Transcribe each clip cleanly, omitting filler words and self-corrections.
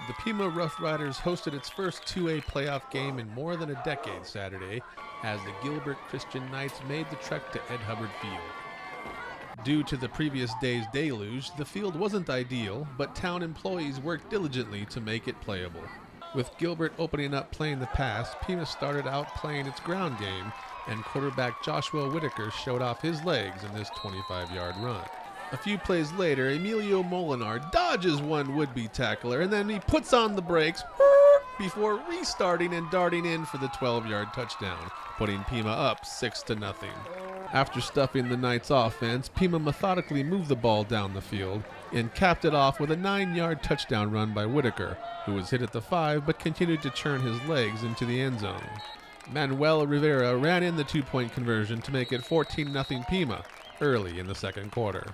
The Pima Rough Riders hosted its first 2A playoff game in more than a decade Saturday as the Gilbert Christian Knights made the trek to Ed Hubbard Field. Due to the previous day's deluge, the field wasn't ideal, but town employees worked diligently to make it playable. With Gilbert opening up playing the pass, Pima started out playing its ground game, and quarterback Joshua Whitaker showed off his legs in this 25-yard run. A few plays later, Emilio Molinar dodges one would-be tackler, and then he puts on the brakes before restarting and darting in for the 12-yard touchdown, putting Pima up 6-0. After stuffing the Knights' offense, Pima methodically moved the ball down the field and capped it off with a 9-yard touchdown run by Whitaker, who was hit at the 5 but continued to churn his legs into the end zone. Manuel Rivera ran in the 2-point conversion to make it 14-0 Pima early in the second quarter.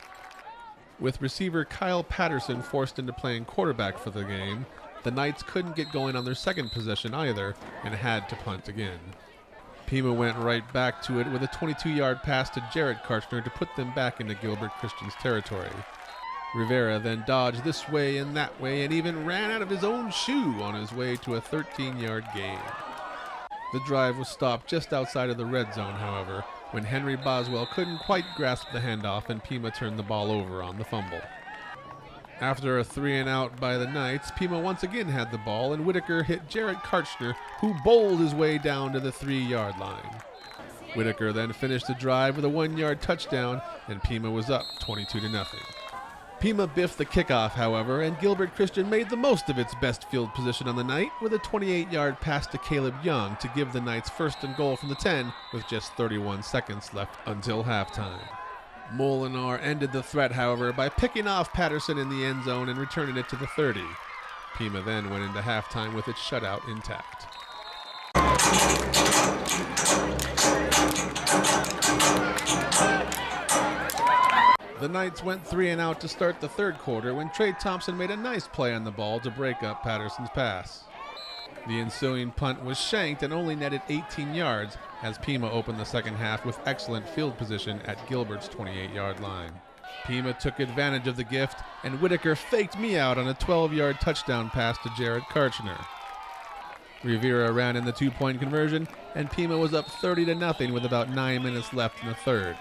With receiver Kyle Patterson forced into playing quarterback for the game, the Knights couldn't get going on their second possession either and had to punt again. Pima went right back to it with a 22-yard pass to Gilbert Christian to put them back into Gilbert Christian's territory. Rivera then dodged this way and that way and even ran out of his own shoe on his way to a 13-yard gain. The drive was stopped just outside of the red zone, however, when Henry Boswell couldn't quite grasp the handoff and Pima turned the ball over on the fumble. After a 3-and-out by the Knights, Pima once again had the ball and Whitaker hit Gilbert Christian, who bowled his way down to the 3-yard line. Whitaker then finished the drive with a 1-yard touchdown and Pima was up 22-0. Pima biffed the kickoff, however, and Gilbert Christian made the most of its best field position on the night with a 28-yard pass to Caleb Young to give the Knights first and goal from the 10 with just 31 seconds left until halftime. Molinar ended the threat, however, by picking off Patterson in the end zone and returning it to the 30. Pima then went into halftime with its shutout intact. The Knights went 3-and-out to start the third quarter when Trey Thompson made a nice play on the ball to break up Patterson's pass. The ensuing punt was shanked and only netted 18 yards as Pima opened the second half with excellent field position at Gilbert's 28-yard line. Pima took advantage of the gift and Whitaker faked me out on a 12-yard touchdown pass to Gilbert Christian. Rivera ran in the 2-point conversion and Pima was up 30-0 with about 9 minutes left in the third.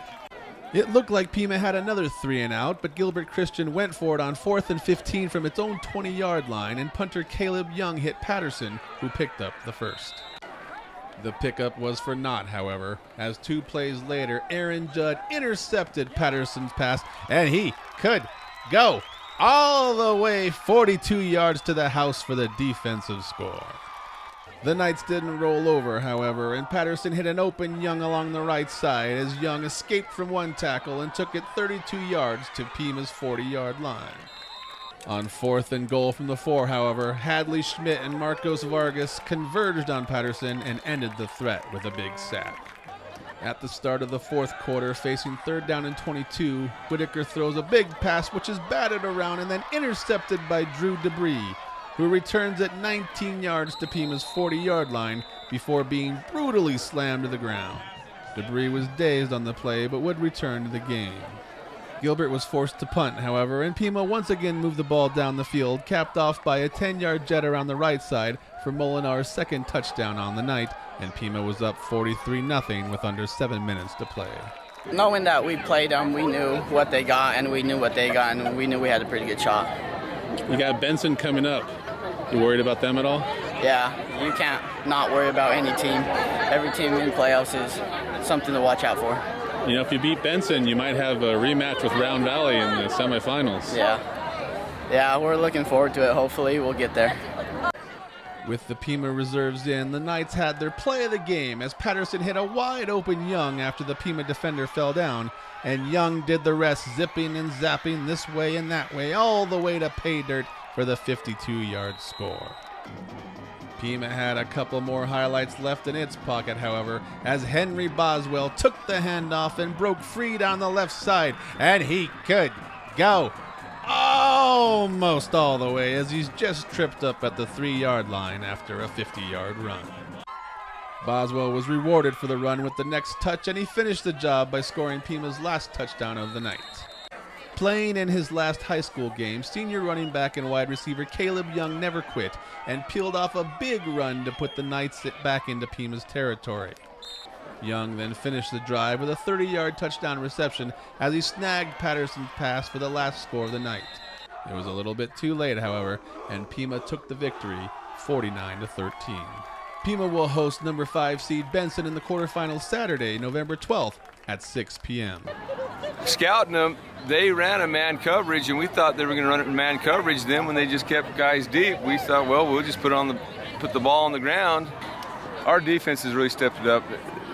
It looked like Pima had another 3-and-out, but Gilbert Christian went for it on 4th and 15 from its own 20-yard line, and punter Caleb Young hit Patterson, who picked up the first. The pickup was for naught, however, as 2 plays later, Aaron Judd intercepted Patterson's pass, and he could go all the way 42 yards to the house for the defensive score. The Knights didn't roll over, however, and Patterson hit an open Young along the right side as Young escaped from one tackle and took it 32 yards to Pima's 40-yard line. On 4th and goal from the 4, however, Hadley Schmidt and Marcos Vargas converged on Patterson and ended the threat with a big sack. At the start of the fourth quarter, facing 3rd down and 22, Whitaker throws a big pass which is batted around and then intercepted by Drew Debris, who returns at 19 yards to Pima's 40-yard line before being brutally slammed to the ground. Debris was dazed on the play but would return to the game. Gilbert was forced to punt, however, and Pima once again moved the ball down the field, capped off by a 10-yard jet around the right side for Molinar's second touchdown on the night, and Pima was up 43-0 with under 7 minutes to play. Knowing that we played them, we knew what they got, and we knew what they got, and we knew we had a pretty good shot. You got Benson coming up. You worried about them at all? Yeah, you can't not worry about any team. Every team in playoffs is something to watch out for. You know, if you beat Benson, you might have a rematch with Round Valley in the semifinals. Yeah, we're looking forward to it. Hopefully we'll get there. With the Pima reserves in, the Knights had their play of the game as Patterson hit a wide-open Young after the Pima defender fell down, and Young did the rest, zipping and zapping this way and that way, all the way to pay dirt for the 52-yard score. Pima had a couple more highlights left in its pocket, however, as Henry Boswell took the handoff and broke free down the left side, and he could go almost all the way as he's just tripped up at the 3-yard line after a 50-yard run. Boswell was rewarded for the run with the next touch, and he finished the job by scoring Pima's last touchdown of the night. Playing in his last high school game, senior running back and wide receiver Caleb Young never quit and peeled off a big run to put the Knights back into Pima's territory. Young then finished the drive with a 30-yard touchdown reception as he snagged Patterson's pass for the last score of the night. It was a little bit too late, however, and Pima took the victory 49-13. Pima will host number 5 seed Benson in the quarterfinals Saturday, November 12th at 6 p.m. Scouting them, they ran a man coverage, and we thought they were going to run it in man coverage. Then when they just kept guys deep, we thought, well, we'll just put the ball on the ground. Our defense has really stepped it up.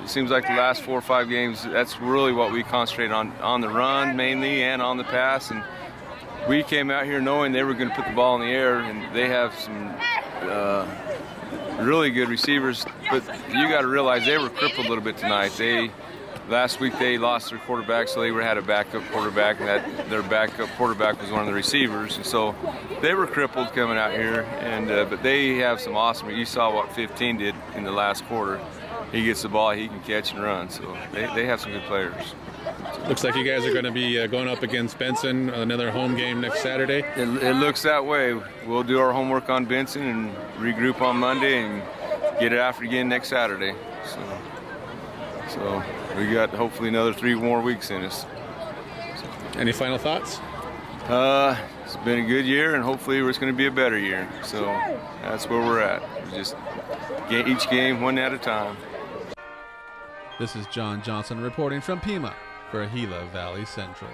It seems like the last 4 or 5 games, that's really what we concentrate on the run mainly and on the pass. And we came out here knowing they were going to put the ball in the air, and they have some really good receivers. But you got to realize they were crippled a little bit tonight. Last week they lost their quarterback, so they had a backup quarterback, and their backup quarterback was one of the receivers, and so they were crippled coming out here. And but they have some awesome. You saw what 15 did in the last quarter. He gets the ball, he can catch and run. So they have some good players. Looks like you guys are going to be going up against Benson, another home game next Saturday. It looks that way. We'll do our homework on Benson and regroup on Monday and get it after again next Saturday. So we got hopefully another 3 more weeks in us. Any final thoughts? It's been a good year, and hopefully it's going to be a better year. So that's where we're at. Just get each game one at a time. This is John Johnson reporting from Pima for Gila Valley Central.